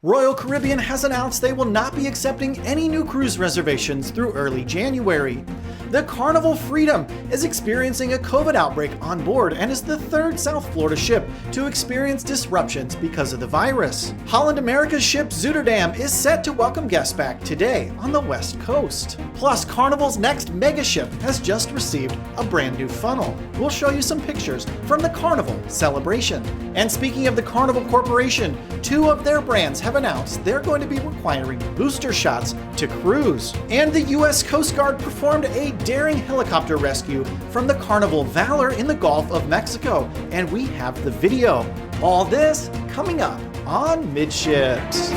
Royal Caribbean has announced they will not be accepting any new cruise reservations through early January. The Carnival Freedom is experiencing a COVID outbreak on board and is the third South Florida ship to experience disruptions because of the virus. Holland America's ship Zuiderdam is set to welcome guests back today on the West Coast. Plus, Carnival's next mega ship has just received a brand new funnel. We'll show you some pictures from the Carnival celebration. And speaking of the Carnival Corporation, two of their brands have announced they're going to be requiring booster shots to cruise. And the U.S. Coast Guard performed a daring helicopter rescue from the Carnival Valor in the Gulf of Mexico, and we have the video. All this coming up on Midships.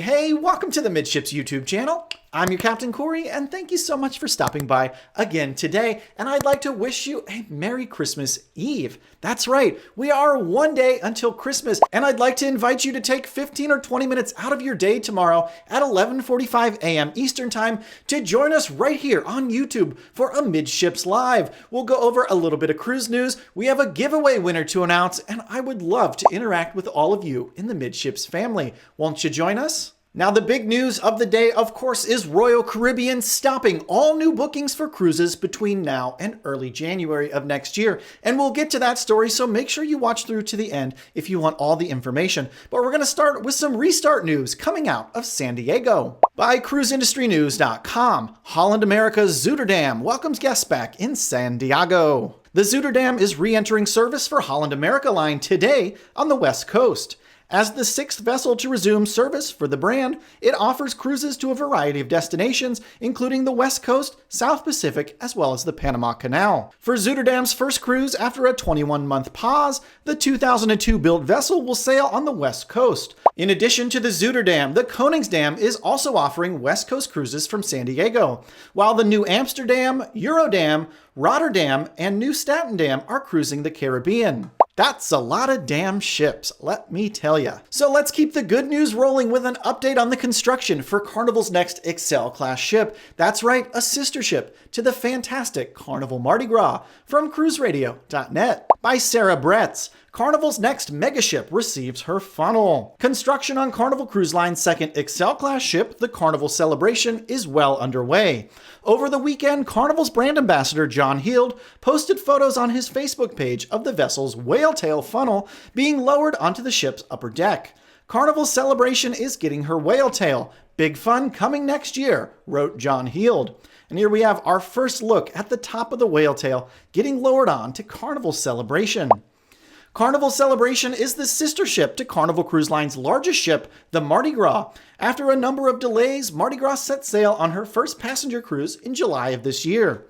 Hey, welcome to the Midships YouTube channel. I'm your Captain Corey, and thank you so much for stopping by again today. And I'd like to wish you a Merry Christmas Eve. That's right, we are one day until Christmas, and I'd like to invite you to take 15 or 20 minutes out of your day tomorrow at 11:45 a.m. Eastern Time to join us right here on YouTube for a Midships Live. We'll go over a little bit of cruise news, we have a giveaway winner to announce, and I would love to interact with all of you in the Midships family. Won't you join us? Now, the big news of the day, of course, is Royal Caribbean stopping all new bookings for cruises between now and early January of next year. And we'll get to that story, so make sure you watch through to the end if you want all the information. But we're going to start with some restart news coming out of San Diego. By cruiseindustrynews.com, Holland America's Zuiderdam welcomes guests back in San Diego. The Zuiderdam is re-entering service for Holland America Line today on the West Coast. As the sixth vessel to resume service for the brand, it offers cruises to a variety of destinations, including the West Coast, South Pacific, as well as the Panama Canal. For Zuiderdam's first cruise after a 21-month pause, the 2002-built vessel will sail on the West Coast. In addition to the Zuiderdam, the Koningsdam is also offering West Coast cruises from San Diego, while the New Amsterdam, Eurodam, Rotterdam, and New Statendam are cruising the Caribbean. That's a lot of damn ships, let me tell ya. So let's keep the good news rolling with an update on the construction for Carnival's next Excel-class ship. That's right, a sister ship to the fantastic Carnival Mardi Gras from cruiseradio.net. By Sarah Bretz, Carnival's next megaship receives her funnel. Construction on Carnival Cruise Line's second Excel-class ship, the Carnival Celebration, is well underway. Over the weekend, Carnival's brand ambassador John Heald posted photos on his Facebook page of the vessel's whale-tail funnel being lowered onto the ship's upper deck. Carnival Celebration is getting her whale tail. Big fun coming next year, wrote John Heald. And here we have our first look at the top of the whale tail getting lowered on to Carnival Celebration. Carnival Celebration is the sister ship to Carnival Cruise Line's largest ship, the Mardi Gras. After a number of delays, Mardi Gras set sail on her first passenger cruise in July of this year.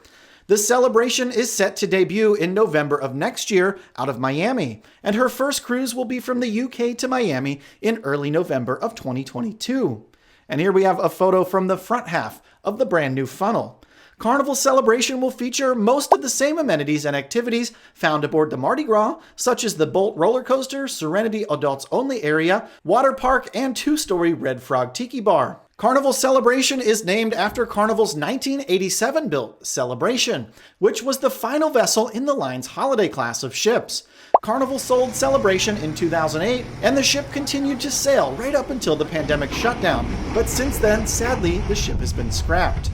The Celebration is set to debut in November of next year out of Miami, and her first cruise will be from the UK to Miami in early November of 2022. And here we have a photo from the front half of the brand new funnel. Carnival Celebration will feature most of the same amenities and activities found aboard the Mardi Gras, such as the Bolt roller coaster, Serenity adults only area, water park, and two-story Red Frog Tiki Bar. Carnival Celebration is named after Carnival's 1987-built Celebration, which was the final vessel in the line's holiday class of ships. Carnival sold Celebration in 2008, and the ship continued to sail right up until the pandemic shutdown. But since then, sadly, the ship has been scrapped.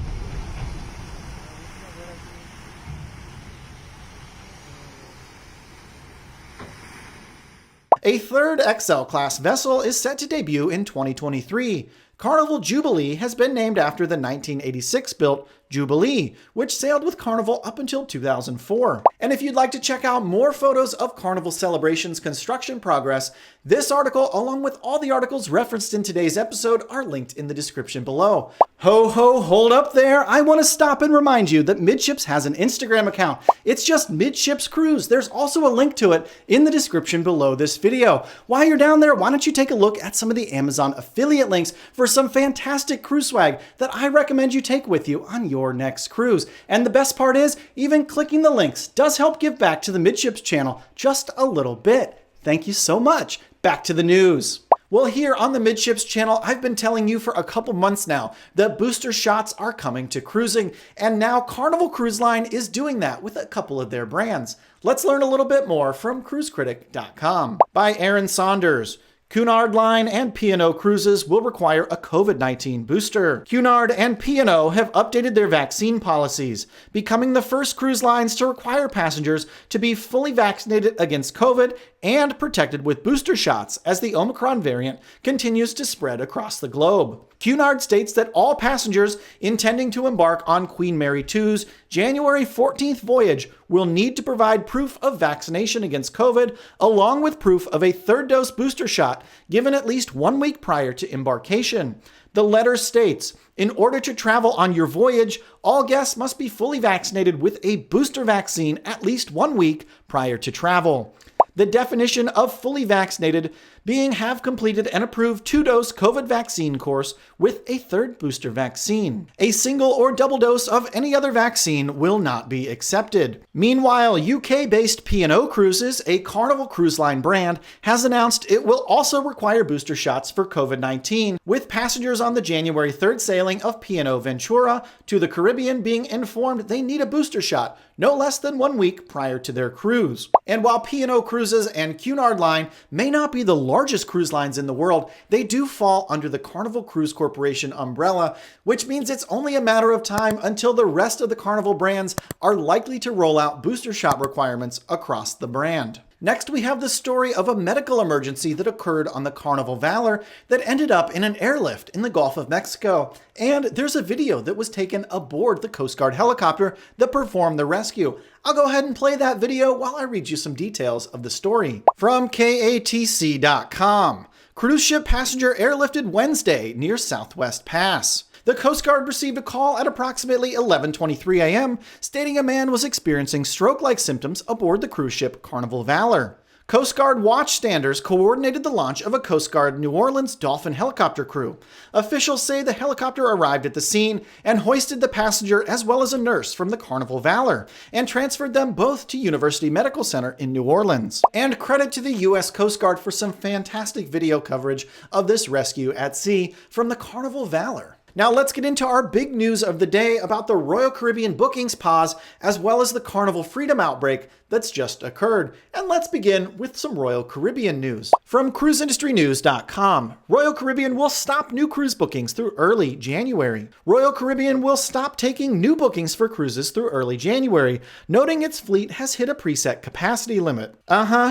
A third XL-class vessel is set to debut in 2023. Carnival Jubilee has been named after the 1986-built Jubilee, which sailed with Carnival up until 2004. And if you'd like to check out more photos of Carnival Celebration's construction progress, this article, along with all the articles referenced in today's episode, are linked in the description below. Ho ho, hold up there. I want to stop and remind you that Midships has an Instagram account. It's just Midships Cruise. There's also a link to it in the description below this video. While you're down there, why don't you take a look at some of the Amazon affiliate links for some fantastic cruise swag that I recommend you take with you on your next cruise. And the best part is, even clicking the links does help give back to the Midships channel just a little bit. Thank you so much. Back to the news. Well, here on the Midships channel, I've been telling you for a couple months now that booster shots are coming to cruising, and now Carnival Cruise Line is doing that with a couple of their brands. Let's learn a little bit more from cruisecritic.com. By Aaron Saunders. Cunard Line and P&O Cruises will require a COVID-19 booster. Cunard and P&O have updated their vaccine policies, becoming the first cruise lines to require passengers to be fully vaccinated against COVID and protected with booster shots as the Omicron variant continues to spread across the globe. Cunard states that all passengers intending to embark on Queen Mary II's January 14th voyage will need to provide proof of vaccination against COVID, along with proof of a third dose booster shot given at least 1 week prior to embarkation. The letter states, in order to travel on your voyage, all guests must be fully vaccinated with a booster vaccine at least 1 week prior to travel. The definition of fully vaccinated being have completed an approved 2-dose COVID vaccine course with a third booster vaccine. A single or double dose of any other vaccine will not be accepted. Meanwhile, UK-based P&O Cruises, a Carnival Cruise Line brand, has announced it will also require booster shots for COVID-19, with passengers on the January 3rd sailing of P&O Ventura to the Caribbean being informed they need a booster shot no less than 1 week prior to their cruise. And while P&O Cruises and Cunard Line may not be the largest cruise lines in the world, they do fall under the Carnival Cruise Corporation umbrella, which means it's only a matter of time until the rest of the Carnival brands are likely to roll out booster shot requirements across the brand. Next, we have the story of a medical emergency that occurred on the Carnival Valor that ended up in an airlift in the Gulf of Mexico. And there's a video that was taken aboard the Coast Guard helicopter that performed the rescue. I'll go ahead and play that video while I read you some details of the story. From KATC.com. Cruise ship passenger airlifted Wednesday near Southwest Pass. The Coast Guard received a call at approximately 11:23 a.m. stating a man was experiencing stroke-like symptoms aboard the cruise ship Carnival Valor. Coast Guard watchstanders coordinated the launch of a Coast Guard New Orleans Dolphin helicopter crew. Officials say the helicopter arrived at the scene and hoisted the passenger as well as a nurse from the Carnival Valor and transferred them both to University Medical Center in New Orleans. And credit to the U.S. Coast Guard for some fantastic video coverage of this rescue at sea from the Carnival Valor. Now let's get into our big news of the day about the Royal Caribbean bookings pause as well as the Carnival Freedom outbreak that's just occurred. And let's begin with some Royal Caribbean news. From cruiseindustrynews.com, Royal Caribbean will stop new cruise bookings through early January. Royal Caribbean will stop taking new bookings for cruises through early January, noting its fleet has hit a preset capacity limit.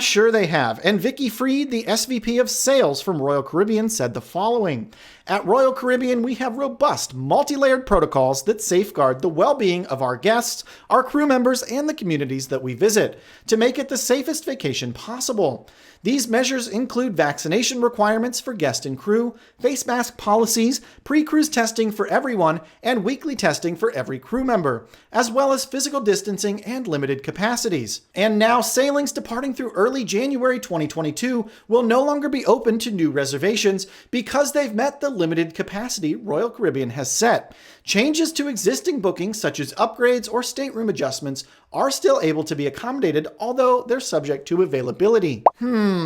Sure they have. And Vicky Freed, the SVP of Sales from Royal Caribbean, said the following. At Royal Caribbean, we have robust, multi-layered protocols that safeguard the well-being of our guests, our crew members, and the communities that we visit to make it the safest vacation possible. These measures include vaccination requirements for guests and crew, face mask policies, pre-cruise testing for everyone, and weekly testing for every crew member, as well as physical distancing and limited capacities. And now sailings departing through early January 2022 will no longer be open to new reservations because they've met the limited capacity Royal Caribbean has set. Changes to existing bookings, such as upgrades or stateroom adjustments, are still able to be accommodated, although they're subject to availability.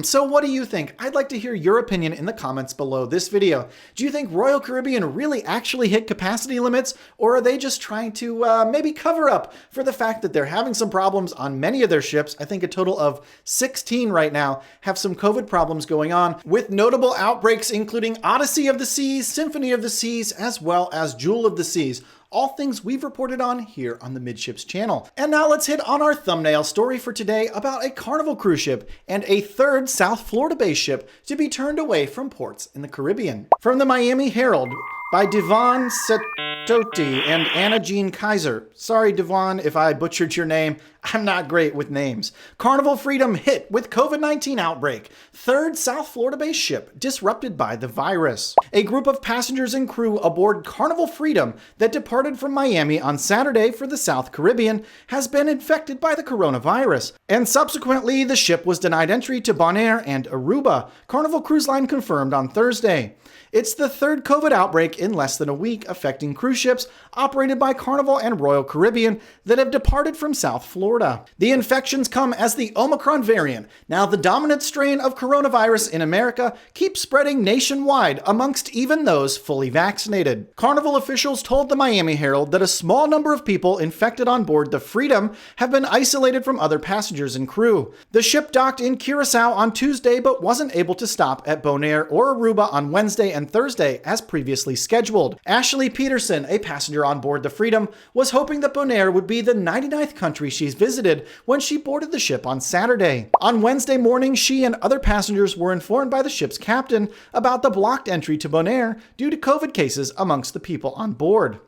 So what do you think? I'd like to hear your opinion in the comments below this video. Do you think Royal Caribbean really actually hit capacity limits, or are they just trying to maybe cover up for the fact that they're having some problems on many of their ships? I think a total of 16 right now have some COVID problems going on, with notable outbreaks including Odyssey of the Seas, Symphony of the Seas, as well as Jewel of the Seas. All things we've reported on here on the Midships channel. And now let's hit on our thumbnail story for today about a Carnival cruise ship and a third South Florida-based ship to be turned away from ports in the Caribbean. From the Miami Herald, by Devon Setoti and Anna Jean Kaiser. Sorry, Devon, if I butchered your name. I'm not great with names. Carnival Freedom hit with COVID-19 outbreak. Third South Florida-based ship disrupted by the virus. A group of passengers and crew aboard Carnival Freedom that departed from Miami on Saturday for the South Caribbean has been infected by the coronavirus. And subsequently, the ship was denied entry to Bonaire and Aruba, Carnival Cruise Line confirmed on Thursday. It's the third COVID outbreak in less than a week affecting cruise cruise ships operated by Carnival and Royal Caribbean that have departed from South Florida. The infections come as the Omicron variant, now the dominant strain of coronavirus in America, keeps spreading nationwide amongst even those fully vaccinated. Carnival officials told the Miami Herald that a small number of people infected on board the Freedom have been isolated from other passengers and crew. The ship docked in Curacao on Tuesday but wasn't able to stop at Bonaire or Aruba on Wednesday and Thursday as previously scheduled. Ashley Peterson, a passenger on board the Freedom, was hoping that Bonaire would be the 99th country she's visited when she boarded the ship on Saturday. On Wednesday morning, she and other passengers were informed by the ship's captain about the blocked entry to Bonaire due to COVID cases amongst the people on board.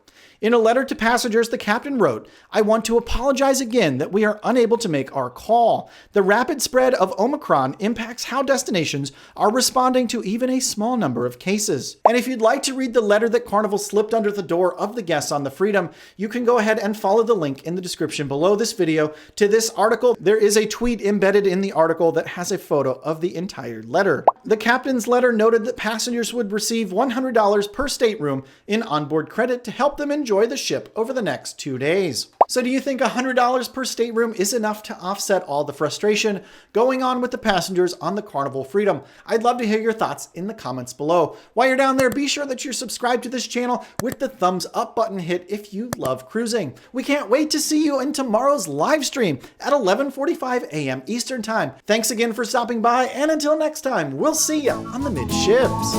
In a letter to passengers, the captain wrote, "I want to apologize again that we are unable to make our call. The rapid spread of Omicron impacts how destinations are responding to even a small number of cases." And if you'd like to read the letter that Carnival slipped under the door of the guests on the Freedom, you can go ahead and follow the link in the description below this video to this article. There is a tweet embedded in the article that has a photo of the entire letter. The captain's letter noted that passengers would receive $100 per stateroom in onboard credit to help them enjoy the ship over the next 2 days. So do you think $100 per stateroom is enough to offset all the frustration going on with the passengers on the Carnival Freedom? I'd love to hear your thoughts in the comments below. While you're down there, be sure that you're subscribed to this channel with the thumbs up button hit if you love cruising. We can't wait to see you in tomorrow's live stream at 11:45 a.m. Eastern Time. Thanks again for stopping by, and until next time, we'll see you on the Midships.